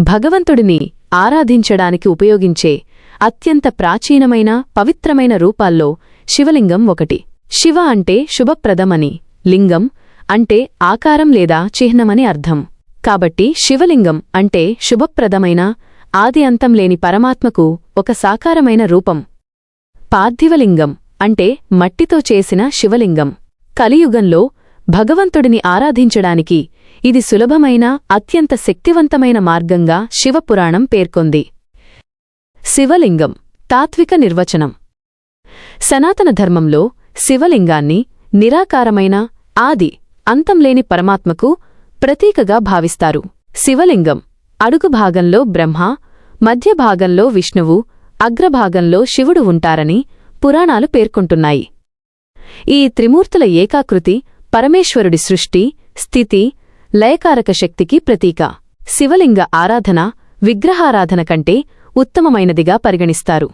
భగవంతుడిని ఆరాధించడానికి ఉపయోగించే అత్యంత ప్రాచీనమైన పవిత్రమైన రూపాల్లో శివలింగం ఒకటి. శివ అంటే శుభప్రదమని, లింగం అంటే ఆకారం లేదా చిహ్నమని అర్థం. కాబట్టి శివలింగం అంటే శుభప్రదమైన, ఆది అంతం లేని పరమాత్మకు ఒక సాకారమైన రూపం. పార్థివలింగం అంటే మట్టితో చేసిన శివలింగం. కలియుగంలో భగవంతుడిని ఆరాధించడానికి ఇది సులభమైన, అత్యంత శక్తివంతమైన మార్గంగా శివపురాణం పేర్కొంది. శివలింగం తాత్విక నిర్వచనం. సనాతన ధర్మంలో శివలింగాన్ని నిరాకారమైన, ఆది అంతంలేని పరమాత్మకు ప్రతీకగా భావిస్తారు. శివలింగం అడుగు భాగంలో బ్రహ్మ, మధ్య భాగంలో విష్ణువు, అగ్రభాగంలో శివుడు ఉంటారని పురాణాలు పేర్కొంటున్నాయి. ఈ త్రిమూర్తుల ఏకాకృతి పరమేశ్వరుడి సృష్టి, స్థితి, లయకారక శక్తికి ప్రతీక. శివలింగ ఆరాధన విగ్రహారాధన కంటే ఉత్తమమైనదిగా పరిగణిస్తారు.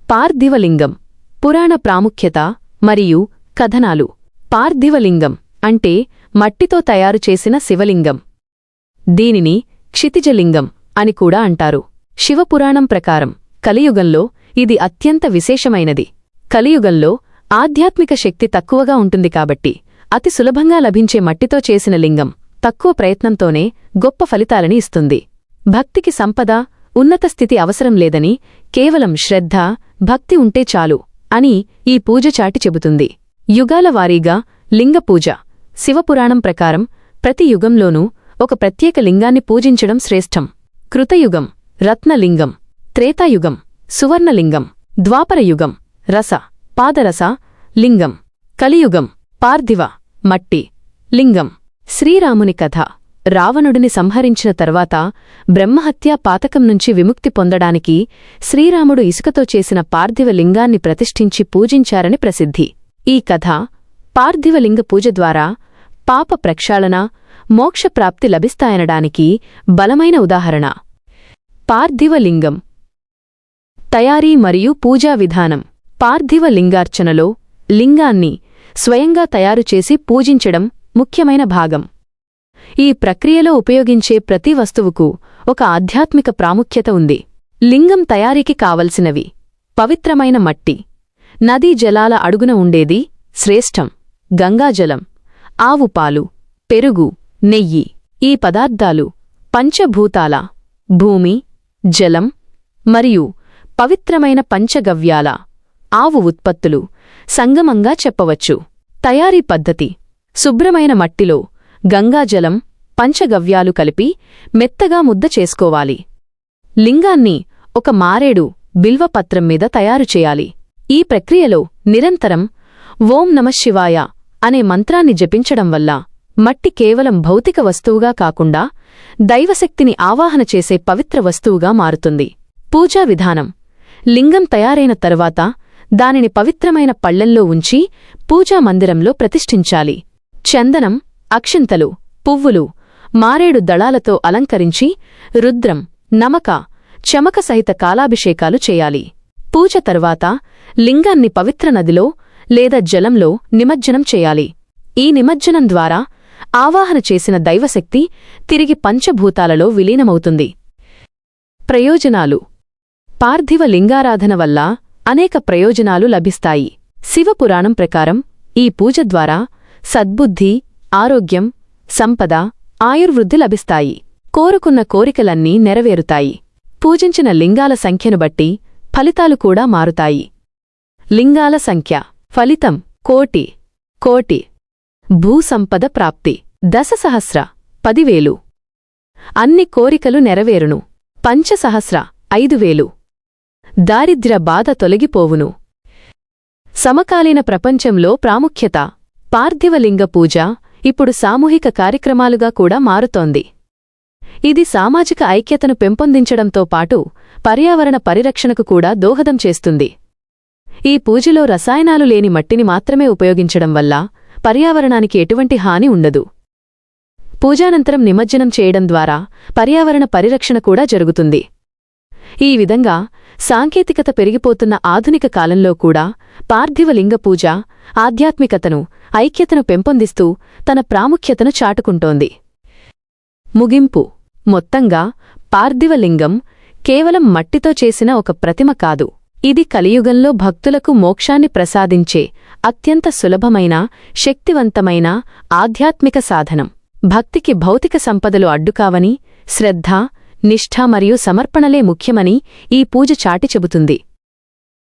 పార్థివలింగం పురాణ ప్రాముఖ్యత మరియు కథనాలు. పార్థివలింగం అంటే మట్టితో తయారు చేసిన శివలింగం. దీనిని క్షితిజలింగం అని కూడా అంటారు. శివపురాణం ప్రకారం కలియుగంలో ఇది అత్యంత విశేషమైనది. కలియుగంలో ఆధ్యాత్మిక శక్తి తక్కువగా ఉంటుంది కాబట్టి అతి సులభంగా లభించే మట్టితో చేసిన లింగం తక్కువ ప్రయత్నంతోనే గొప్ప ఫలితాలని ఇస్తుంది. భక్తికి సంపద, ఉన్నత స్థితి అవసరం లేదని, కేవలం శ్రద్ధ, భక్తి ఉంటే చాలు అని ఈ పూజ చాటి చెబుతుంది. యుగాల వారీగా లింగపూజ. శివపురాణం ప్రకారం ప్రతి యుగంలోనూ ఒక ప్రత్యేక లింగాన్ని పూజించడం శ్రేష్టం. కృతయుగం రత్నలింగం, త్రేతాయుగం సువర్ణలింగం, ద్వాపరయుగం రస, పాదరస లింగం, కలియుగం పార్థివ, మట్టి లింగం. శ్రీరాముని కథ. రావణుడిని సంహరించిన తర్వాత బ్రహ్మహత్యా పాతకం నుంచి విముక్తి పొందడానికి శ్రీరాముడు ఇసుకతో చేసిన పార్థివ లింగాన్ని ప్రతిష్ఠించి పూజించారని ప్రసిద్ధి. ఈ కథ పార్థివలింగ పూజ ద్వారా పాప ప్రక్షాళన, మోక్షప్రాప్తి లభిస్తాయనడానికి బలమైన ఉదాహరణ. పార్థివలింగం తయారీ మరియు పూజా విధానం. పార్థివ లింగార్చనలో లింగాన్ని స్వయంగా తయారుచేసి పూజించడం ముఖ్యమైన భాగం. ఈ ప్రక్రియలో ఉపయోగించే ప్రతి వస్తువుకు ఒక ఆధ్యాత్మిక ప్రాముఖ్యత ఉంది. లింగం తయారీకి కావలసినవి: పవిత్రమైన మట్టి, నదీ జలాల అడుగున ఉండేది శ్రేష్టం, గంగాజలం, ఆవు పాలు, పెరుగు, నెయ్యి. ఈ పదార్థాలు పంచభూతాల, భూమి, జలం మరియు పవిత్రమైన పంచగవ్యాల, ఆవు ఉత్పత్తులు సంగమంగా చెప్పవచ్చు. తయారీ పద్ధతి: శుభ్రమైన మట్టిలో గంగాజలం, పంచగవ్యాలు కలిపి మెత్తగా ముద్ద చేసుకోవాలి. లింగాన్ని ఒక మారేడు బిల్వపత్రం మీద తయారుచేయాలి. ఈ ప్రక్రియలో నిరంతరం ఓం నమఃశివాయ అనే మంత్రాన్ని జపించడం వల్ల మట్టి కేవలం భౌతిక వస్తువుగా కాకుండా దైవశక్తిని ఆవాహన చేసే పవిత్ర వస్తువుగా మారుతుంది. పూజా విధానం: లింగం తయారైన తరువాత దానిని పవిత్రమైన పళ్లెంలో ఉంచి పూజా మందిరంలో ప్రతిష్ఠించాలి. చందనం, అక్షింతలు, పువ్వులు, మారేడు దళాలతో అలంకరించి రుద్రం, నమక, చమక సహిత కాలాభిషేకాలు చేయాలి. పూజ తరువాత లింగాన్ని పవిత్ర నదిలో లేదా జలంలో నిమజ్జనం చేయాలి. ఈ నిమజ్జనం ద్వారా ఆవాహన చేసిన దైవశక్తి తిరిగి పంచభూతాలలో విలీనమవుతుంది. ప్రయోజనాలు: పార్థివ లింగారాధన వల్ల అనేక ప్రయోజనాలు లభిస్తాయి. శివపురాణం ప్రకారం ఈ పూజ ద్వారా సద్బుద్ధి, ఆరోగ్యం, సంపద, ఆయుర్వృద్ధి లభిస్తాయి. కోరుకున్న కోరికలన్నీ నెరవేరుతాయి. పూజించిన లింగాల సంఖ్యను బట్టి ఫలితాలు కూడా మారుతాయి. లింగాల సంఖ్య. ఫలితం: కోటి, కోటి. భూసంపద ప్రాప్తి: దశసహస్ర, 10,000. అన్ని కోరికలు నెరవేరును. పంచసహస్ర, 5,000. దారిద్ర్య బాధ తొలగిపోవును. సమకాలీన ప్రపంచంలో ప్రాముఖ్యత: పార్థివలింగ పూజ ఇప్పుడు సామూహిక కార్యక్రమాలుగా కూడా మారుతోంది. ఇది సామాజిక ఐక్యతను పెంపొందించడంతో పాటు పర్యావరణ పరిరక్షణకు కూడా దోహదం చేస్తుంది. ఈ పూజలో రసాయనాలు లేని మట్టిని మాత్రమే ఉపయోగించడం వల్ల పర్యావరణానికి ఎటువంటి హాని ఉండదు. పూజానంతరం నిమజ్జనం చేయడం ద్వారా పర్యావరణ పరిరక్షణ కూడా జరుగుతుంది. ఈ విధంగా సాంకేతికత పెరిగిపోతున్న ఆధునిక కాలంలో కూడా పార్థివలింగ పూజ ఆధ్యాత్మికతను, ఐక్యతను పెంపొందిస్తూ తన ప్రాముఖ్యతను చాటుకుంటోంది. ముగింపు: మొత్తంగా పార్థివలింగం కేవలం మట్టితో చేసిన ఒక ప్రతిమ కాదు. ఇది కలియుగంలో భక్తులకు మోక్షాన్ని ప్రసాదించే అత్యంత సులభమైన, శక్తివంతమైన ఆధ్యాత్మిక సాధనం. భక్తికి భౌతిక సంపదలు అడ్డుకావని, శ్రద్ధ, నిష్ఠ మరియు సమర్పణలే ముఖ్యమని ఈ పూజ చాటి చెబుతుంది.